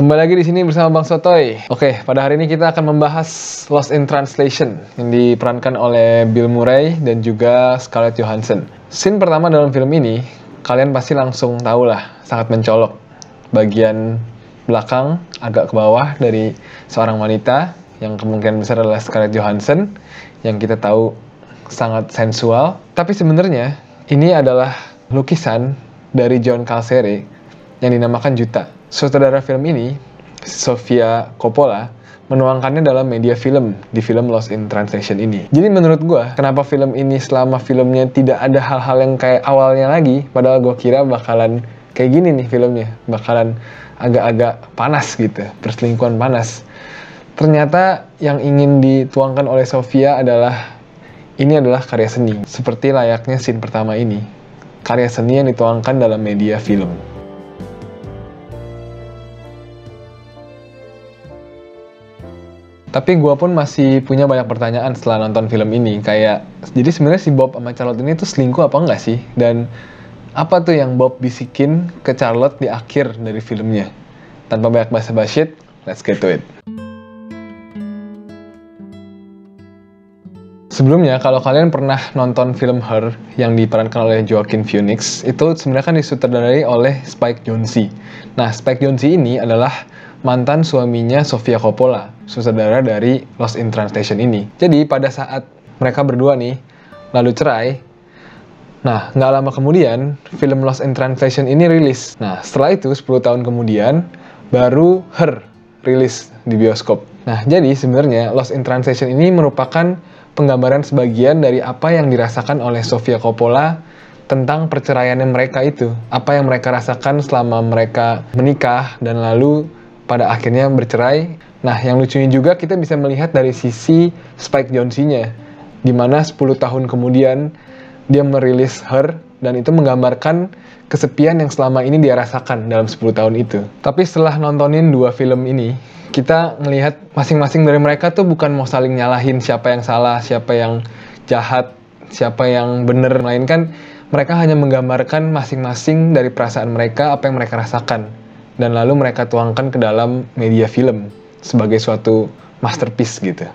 Kembali lagi di sini bersama Bang Sotoy. Oke, pada hari ini kita akan membahas Lost in Translation yang diperankan oleh Bill Murray dan juga Scarlett Johansson. Scene pertama dalam film ini, kalian pasti langsung tahu lah, sangat mencolok. Bagian belakang agak ke bawah dari seorang wanita yang kemungkinan besar adalah Scarlett Johansson yang kita tahu sangat sensual. Tapi sebenarnya ini adalah lukisan dari John Carcere yang dinamakan Juta. Sutradara film ini, Sofia Coppola, menuangkannya dalam media film di film Lost in Translation ini. Jadi menurut gue, kenapa film ini selama filmnya tidak ada hal-hal yang kayak awalnya lagi, padahal gue kira bakalan kayak gini nih filmnya, bakalan agak-agak panas gitu, perselingkuhan panas. Ternyata yang ingin dituangkan oleh Sofia adalah, ini adalah karya seni. Seperti layaknya scene pertama ini, karya seni yang dituangkan dalam media film. Tapi gue pun masih punya banyak pertanyaan setelah nonton film ini. Kayak, jadi sebenarnya si Bob sama Charlotte ini tuh selingkuh apa enggak sih? Dan apa tuh yang Bob bisikin ke Charlotte di akhir dari filmnya? Tanpa banyak basa-basi, let's get to it. Sebelumnya, kalau kalian pernah nonton film Her yang diperankan oleh Joaquin Phoenix, itu sebenarnya kan disutradarai oleh Spike Jonze. Nah, Spike Jonze ini adalah mantan suaminya Sofia Coppola, sutradara dari Lost in Translation ini. Jadi pada saat mereka berdua nih lalu cerai, nah nggak lama kemudian film Lost in Translation ini rilis. Nah setelah itu 10 tahun kemudian baru Her rilis di bioskop. Nah jadi sebenarnya Lost in Translation ini merupakan penggambaran sebagian dari apa yang dirasakan oleh Sofia Coppola tentang perceraiannya mereka itu. Apa yang mereka rasakan selama mereka menikah dan lalu pada akhirnya bercerai. Nah, yang lucunya juga kita bisa melihat dari sisi Spike Jonze-nya, di mana 10 tahun kemudian dia merilis Her, dan itu menggambarkan kesepian yang selama ini dia rasakan dalam 10 tahun itu. Tapi setelah nontonin dua film ini, kita melihat masing-masing dari mereka tuh bukan mau saling nyalahin siapa yang salah, siapa yang jahat, siapa yang bener, melainkan mereka hanya menggambarkan masing-masing dari perasaan mereka, apa yang mereka rasakan. Dan lalu mereka tuangkan ke dalam media film sebagai suatu masterpiece gitu.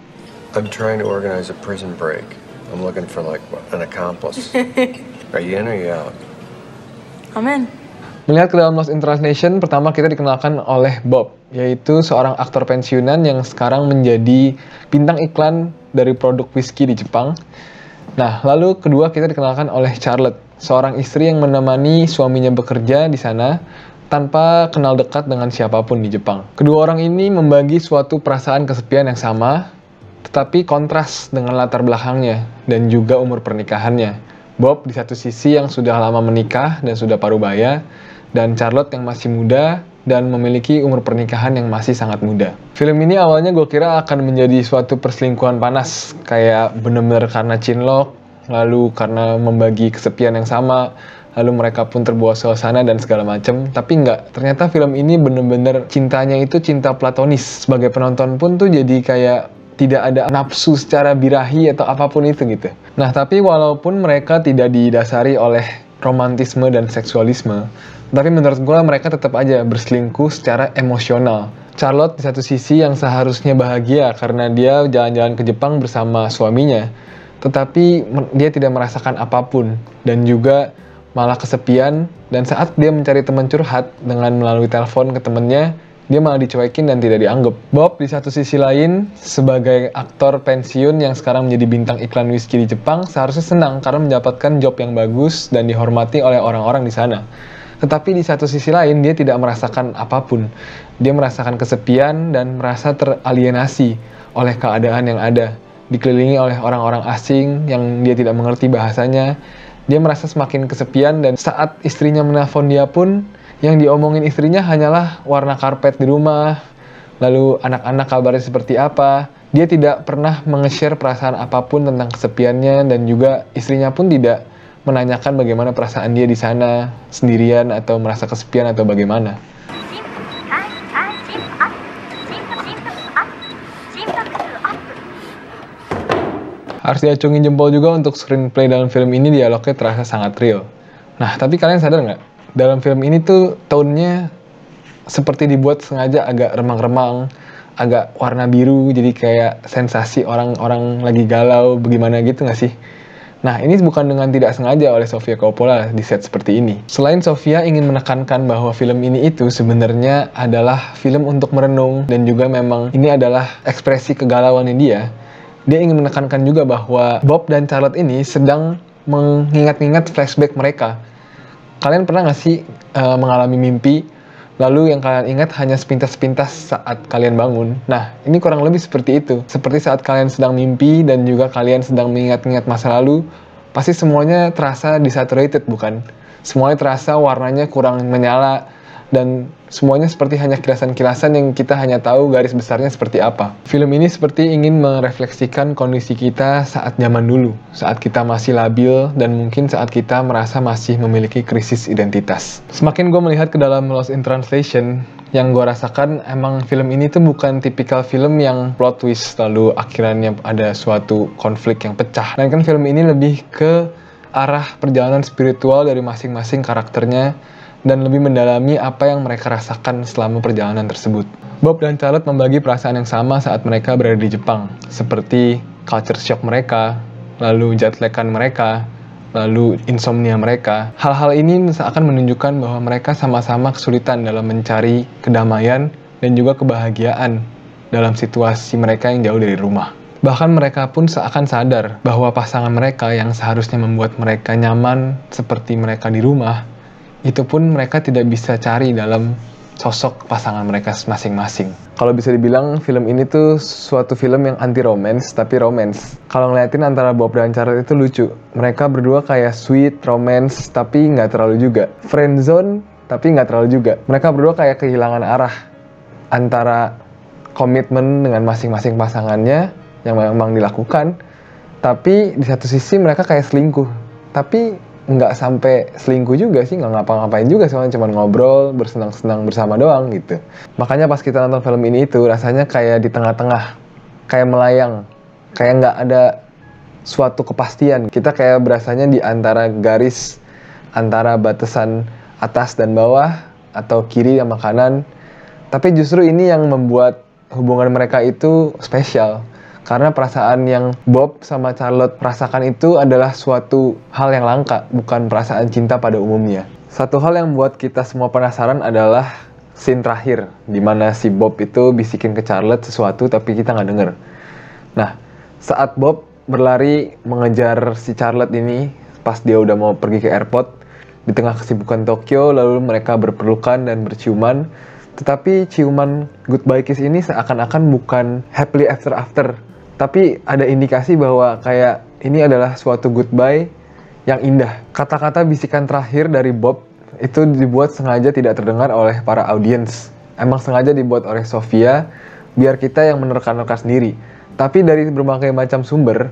I'm trying to organize a prison break. I'm looking for like an accomplice. Are you in or you out? I'm in. Melihat ke dalam Lost in Translation, pertama kita dikenalkan oleh Bob, yaitu seorang aktor pensiunan yang sekarang menjadi bintang iklan dari produk whisky di Jepang. Nah, lalu kedua kita dikenalkan oleh Charlotte, seorang istri yang menemani suaminya bekerja di sana tanpa kenal dekat dengan siapapun di Jepang. Kedua orang ini membagi suatu perasaan kesepian yang sama, tetapi kontras dengan latar belakangnya dan juga umur pernikahannya. Bob di satu sisi yang sudah lama menikah dan sudah parubaya, dan Charlotte yang masih muda dan memiliki umur pernikahan yang masih sangat muda. Film ini awalnya gue kira akan menjadi suatu perselingkuhan panas, kayak bener-bener karena cinlok, lalu karena membagi kesepian yang sama, lalu mereka pun terbawa suasana dan segala macam. Tapi enggak, ternyata film ini bener-bener cintanya itu cinta platonis. Sebagai penonton pun tuh jadi kayak tidak ada nafsu secara birahi atau apapun itu gitu. Nah tapi walaupun mereka tidak didasari oleh romantisme dan seksualisme, tapi menurut gue mereka tetap aja berselingkuh secara emosional. Charlotte di satu sisi yang seharusnya bahagia karena dia jalan-jalan ke Jepang bersama suaminya, tetapi dia tidak merasakan apapun dan juga malah kesepian, dan saat dia mencari teman curhat dengan melalui telepon ke temennya, dia malah dicuekin dan tidak dianggap. Bob di satu sisi lain, sebagai aktor pensiun yang sekarang menjadi bintang iklan whisky di Jepang, seharusnya senang karena mendapatkan job yang bagus dan dihormati oleh orang-orang di sana. Tetapi di satu sisi lain, dia tidak merasakan apapun. Dia merasakan kesepian dan merasa teralienasi oleh keadaan yang ada. Dikelilingi oleh orang-orang asing yang dia tidak mengerti bahasanya. Dia merasa semakin kesepian, dan saat istrinya menelpon dia pun, yang diomongin istrinya hanyalah warna karpet di rumah, lalu anak-anak kabarnya seperti apa. Dia tidak pernah menge-share perasaan apapun tentang kesepiannya, dan juga istrinya pun tidak menanyakan bagaimana perasaan dia di sana, sendirian atau merasa kesepian atau bagaimana. Harus diacungin jempol juga untuk screenplay dalam film ini, dialognya terasa sangat real. Nah, tapi kalian sadar nggak? Dalam film ini tuh tone-nya seperti dibuat sengaja agak remang-remang, agak warna biru, jadi kayak sensasi orang-orang lagi galau, bagaimana gitu nggak sih? Nah, ini bukan dengan tidak sengaja oleh Sofia Coppola di set seperti ini. Selain Sofia ingin menekankan bahwa film ini itu sebenarnya adalah film untuk merenung, dan juga memang ini adalah ekspresi kegalauan dia ingin menekankan juga bahwa Bob dan Charlotte ini sedang mengingat-ingat flashback mereka. Kalian pernah nggak sih mengalami mimpi, lalu yang kalian ingat hanya sepintas-sepintas saat kalian bangun? Nah, ini kurang lebih seperti itu. Seperti saat kalian sedang mimpi dan juga kalian sedang mengingat-ingat masa lalu, pasti semuanya terasa desaturated, bukan? Semuanya terasa warnanya kurang menyala, dan semuanya seperti hanya kilasan-kilasan yang kita hanya tahu garis besarnya seperti apa. Film ini seperti ingin merefleksikan kondisi kita saat zaman dulu, saat kita masih labil dan mungkin saat kita merasa masih memiliki krisis identitas. Semakin gue melihat ke dalam Lost in Translation, yang gue rasakan emang film ini tuh bukan tipikal film yang plot twist lalu akhirnya ada suatu konflik yang pecah. Dan kan film ini lebih ke arah perjalanan spiritual dari masing-masing karakternya dan lebih mendalami apa yang mereka rasakan selama perjalanan tersebut. Bob dan Charlotte membagi perasaan yang sama saat mereka berada di Jepang, seperti culture shock mereka, lalu jet lag-an mereka, lalu insomnia mereka. Hal-hal ini seakan menunjukkan bahwa mereka sama-sama kesulitan dalam mencari kedamaian dan juga kebahagiaan dalam situasi mereka yang jauh dari rumah. Bahkan mereka pun seakan sadar bahwa pasangan mereka yang seharusnya membuat mereka nyaman seperti mereka di rumah, itu pun mereka tidak bisa cari dalam sosok pasangan mereka masing-masing. Kalau bisa dibilang film ini tuh suatu film yang anti romance tapi romance. Kalau ngeliatin antara Bob dan Charlotte itu lucu. Mereka berdua kayak sweet romance tapi nggak terlalu juga. Friendzone tapi nggak terlalu juga. Mereka berdua kayak kehilangan arah antara komitmen dengan masing-masing pasangannya yang memang dilakukan, tapi di satu sisi mereka kayak selingkuh. Tapi nggak sampai selingkuh juga sih, nggak ngapa-ngapain juga, soalnya cuma ngobrol, bersenang-senang bersama doang gitu. Makanya pas kita nonton film ini itu rasanya kayak di tengah-tengah, kayak melayang, kayak nggak ada suatu kepastian. Kita kayak berasanya di antara garis, antara batasan atas dan bawah, atau kiri sama kanan. Tapi justru ini yang membuat hubungan mereka itu spesial. Karena perasaan yang Bob sama Charlotte rasakan itu adalah suatu hal yang langka, bukan perasaan cinta pada umumnya. Satu hal yang buat kita semua penasaran adalah scene terakhir, di mana si Bob itu bisikin ke Charlotte sesuatu tapi kita nggak denger. Nah, saat Bob berlari mengejar si Charlotte ini, pas dia udah mau pergi ke airport, di tengah kesibukan Tokyo, lalu mereka berpelukan dan berciuman, tetapi ciuman goodbye kiss ini seakan-akan bukan happily ever after. Tapi ada indikasi bahwa kayak ini adalah suatu goodbye yang indah. Kata-kata bisikan terakhir dari Bob itu dibuat sengaja tidak terdengar oleh para audiens. Emang sengaja dibuat oleh Sofia biar kita yang menerka-nerka sendiri. Tapi dari berbagai macam sumber,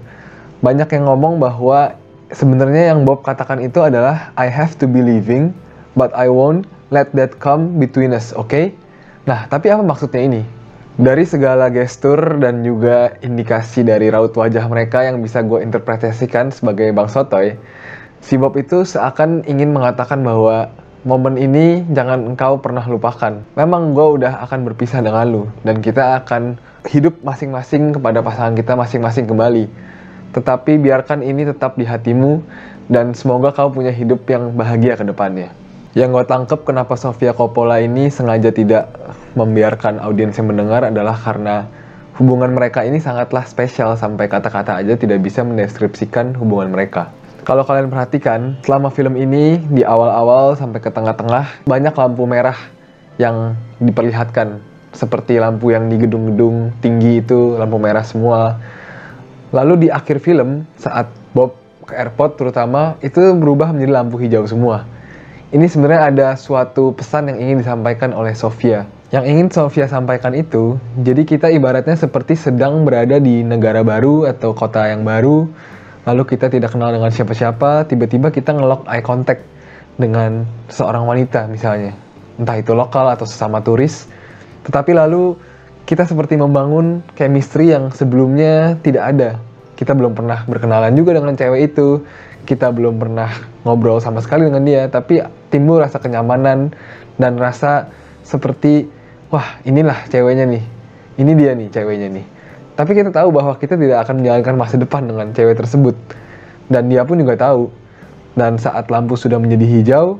banyak yang ngomong bahwa sebenarnya yang Bob katakan itu adalah I have to be leaving, but I won't let that come between us, oke? Nah, tapi apa maksudnya ini? Dari segala gestur dan juga indikasi dari raut wajah mereka yang bisa gue interpretasikan sebagai Bang Sotoy, si Bob itu seakan ingin mengatakan bahwa momen ini jangan engkau pernah lupakan. Memang gue udah akan berpisah dengan lu, dan kita akan hidup masing-masing kepada pasangan kita masing-masing kembali. Tetapi biarkan ini tetap di hatimu, dan semoga kau punya hidup yang bahagia ke depannya. Yang gue tangkep kenapa Sofia Coppola ini sengaja tidak membiarkan audiens yang mendengar adalah karena hubungan mereka ini sangatlah spesial sampai kata-kata aja tidak bisa mendeskripsikan hubungan mereka. Kalau kalian perhatikan, selama film ini di awal-awal sampai ke tengah-tengah banyak lampu merah yang diperlihatkan. Seperti lampu yang di gedung-gedung tinggi itu lampu merah semua. Lalu di akhir film saat Bob ke airport terutama itu berubah menjadi lampu hijau semua. Ini sebenarnya ada suatu pesan yang ingin disampaikan oleh Sofia. Yang ingin Sofia sampaikan itu, jadi kita ibaratnya seperti sedang berada di negara baru atau kota yang baru, lalu kita tidak kenal dengan siapa-siapa, tiba-tiba kita nge-lock eye contact dengan seorang wanita misalnya. Entah itu lokal atau sesama turis, tetapi lalu kita seperti membangun chemistry yang sebelumnya tidak ada. Kita belum pernah berkenalan juga dengan cewek itu, kita belum pernah ngobrol sama sekali dengan dia, tapi timbul rasa kenyamanan dan rasa seperti, wah inilah ceweknya nih, ini dia nih ceweknya nih. Tapi kita tahu bahwa kita tidak akan menjalankan masa depan dengan cewek tersebut. Dan dia pun juga tahu. Dan saat lampu sudah menjadi hijau,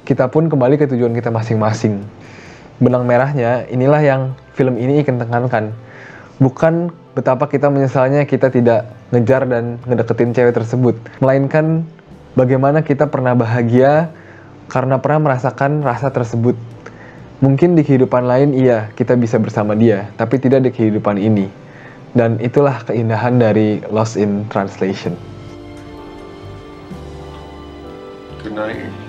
kita pun kembali ke tujuan kita masing-masing. Benang merahnya, inilah yang film ini ingin tekankan. Bukan betapa kita menyesalnya kita tidak ngejar dan ngedeketin cewek tersebut, melainkan bagaimana kita pernah bahagia karena pernah merasakan rasa tersebut. Mungkin di kehidupan lain iya, kita bisa bersama dia, tapi tidak di kehidupan ini. Dan itulah keindahan dari Lost in Translation. Good night.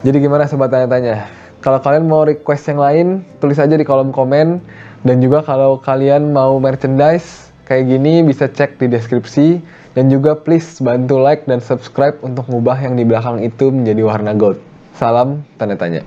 Jadi gimana sobat tanya-tanya? Kalau kalian mau request yang lain, tulis aja di kolom komen. Dan juga kalau kalian mau merchandise kayak gini, bisa cek di deskripsi. Dan juga please bantu like dan subscribe untuk ngubah yang di belakang itu menjadi warna gold. Salam tanda tanya.